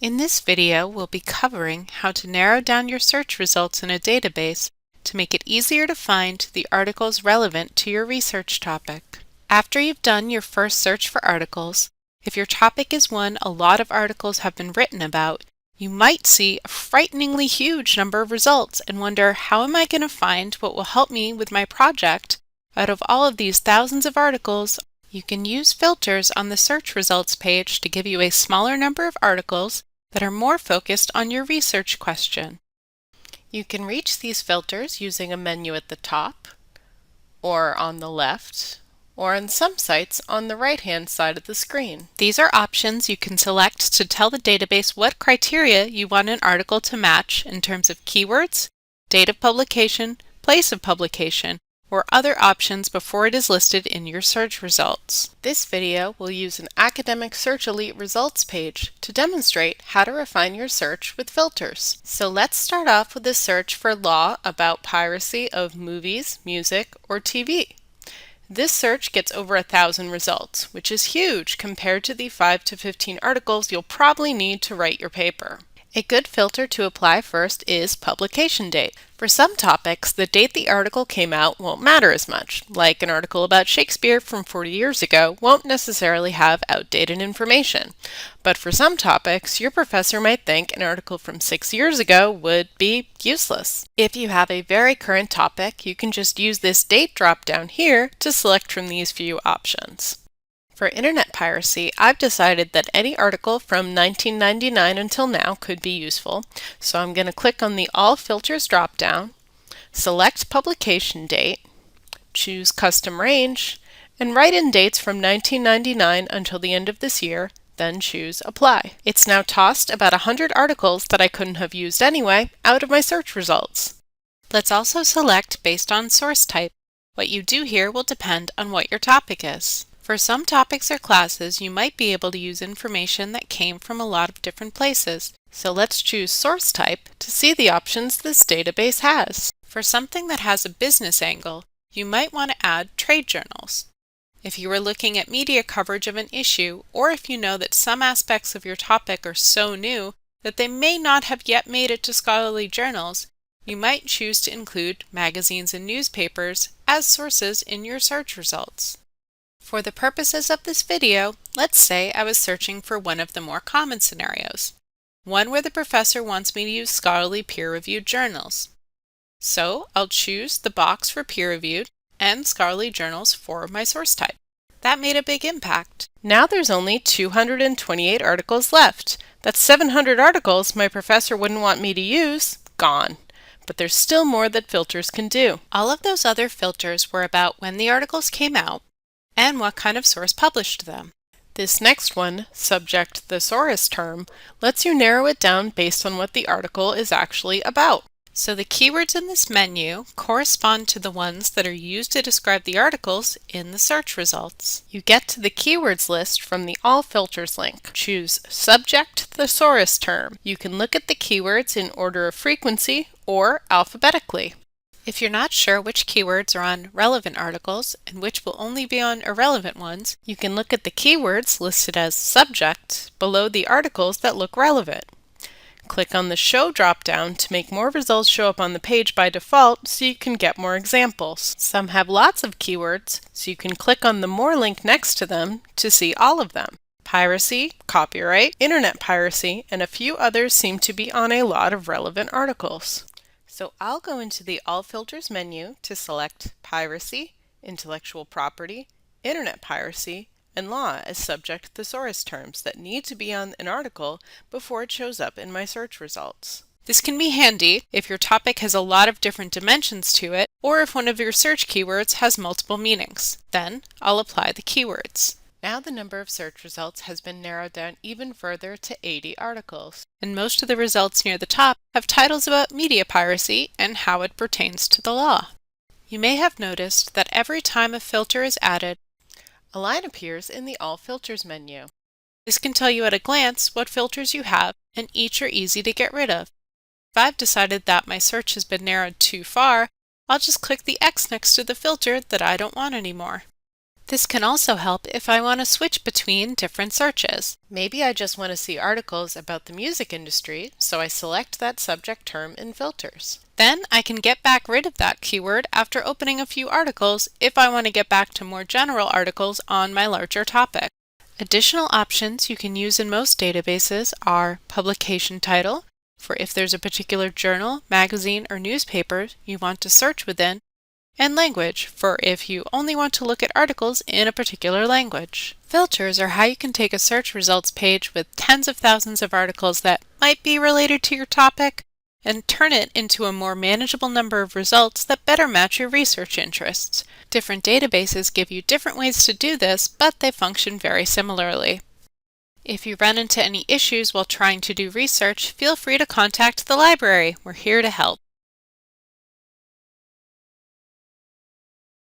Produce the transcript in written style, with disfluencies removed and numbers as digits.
In this video, we'll be covering how to narrow down your search results in a database to make it easier to find the articles relevant to your research topic. After you've done your first search for articles, if your topic is one a lot of articles have been written about, you might see a frighteningly huge number of results and wonder, how am I going to find what will help me with my project out of all of these thousands of articles? You can use filters on the search results page to give you a smaller number of articles that are more focused on your research question. You can reach these filters using a menu at the top, or on the left, or on some sites on the right-hand side of the screen. These are options you can select to tell the database what criteria you want an article to match in terms of keywords, date of publication, place of publication, or other options before it is listed in your search results. This video will use an Academic Search Elite results page to demonstrate how to refine your search with filters. So let's start off with a search for law about piracy of movies, music, or TV. This search gets over 1,000 results, which is huge compared to the 5 to 15 articles you'll probably need to write your paper. A good filter to apply first is publication date. For some topics, the date the article came out won't matter as much. Like an article about Shakespeare from 40 years ago won't necessarily have outdated information. But for some topics, your professor might think an article from 6 years ago would be useless. If you have a very current topic, you can just use this date drop down here to select from these few options. For internet piracy, I've decided that any article from 1999 until now could be useful, so I'm going to click on the All Filters drop-down, select Publication Date, choose Custom Range, and write in dates from 1999 until the end of this year, then choose Apply. It's now tossed about 100 articles that I couldn't have used anyway out of my search results. Let's also select based on source type. What you do here will depend on what your topic is. For some topics or classes, you might be able to use information that came from a lot of different places. So let's choose source type to see the options this database has. For something that has a business angle, you might want to add trade journals. If you are looking at media coverage of an issue, or if you know that some aspects of your topic are so new that they may not have yet made it to scholarly journals, you might choose to include magazines and newspapers as sources in your search results. For the purposes of this video, let's say I was searching for one of the more common scenarios, one where the professor wants me to use scholarly peer-reviewed journals. So I'll choose the box for peer-reviewed and scholarly journals for my source type. That made a big impact. Now there's only 228 articles left. That's 700 articles my professor wouldn't want me to use, gone. But there's still more that filters can do. All of those other filters were about when the articles came out and what kind of source published them. This next one, Subject Thesaurus Term, lets you narrow it down based on what the article is actually about. So the keywords in this menu correspond to the ones that are used to describe the articles in the search results. You get to the keywords list from the All Filters link. Choose Subject Thesaurus Term. You can look at the keywords in order of frequency or alphabetically. If you're not sure which keywords are on relevant articles and which will only be on irrelevant ones, you can look at the keywords listed as subject below the articles that look relevant. Click on the Show drop-down to make more results show up on the page by default so you can get more examples. Some have lots of keywords, so you can click on the More link next to them to see all of them. Piracy, copyright, internet piracy, and a few others seem to be on a lot of relevant articles. So I'll go into the All Filters menu to select Piracy, Intellectual Property, Internet Piracy, and Law as subject thesaurus terms that need to be on an article before it shows up in my search results. This can be handy if your topic has a lot of different dimensions to it, or if one of your search keywords has multiple meanings. Then I'll apply the keywords. Now the number of search results has been narrowed down even further to 80 articles. And most of the results near the top have titles about media piracy and how it pertains to the law. You may have noticed that every time a filter is added, a line appears in the All Filters menu. This can tell you at a glance what filters you have, and each are easy to get rid of. If I've decided that my search has been narrowed too far, I'll just click the X next to the filter that I don't want anymore. This can also help if I want to switch between different searches. Maybe I just want to see articles about the music industry, so I select that subject term in filters. Then I can get back rid of that keyword after opening a few articles if I want to get back to more general articles on my larger topic. Additional options you can use in most databases are publication title, for if there's a particular journal, magazine, or newspaper you want to search within, and language, for if you only want to look at articles in a particular language. Filters are how you can take a search results page with tens of thousands of articles that might be related to your topic and turn it into a more manageable number of results that better match your research interests. Different databases give you different ways to do this, but they function very similarly. If you run into any issues while trying to do research, feel free to contact the library. We're here to help.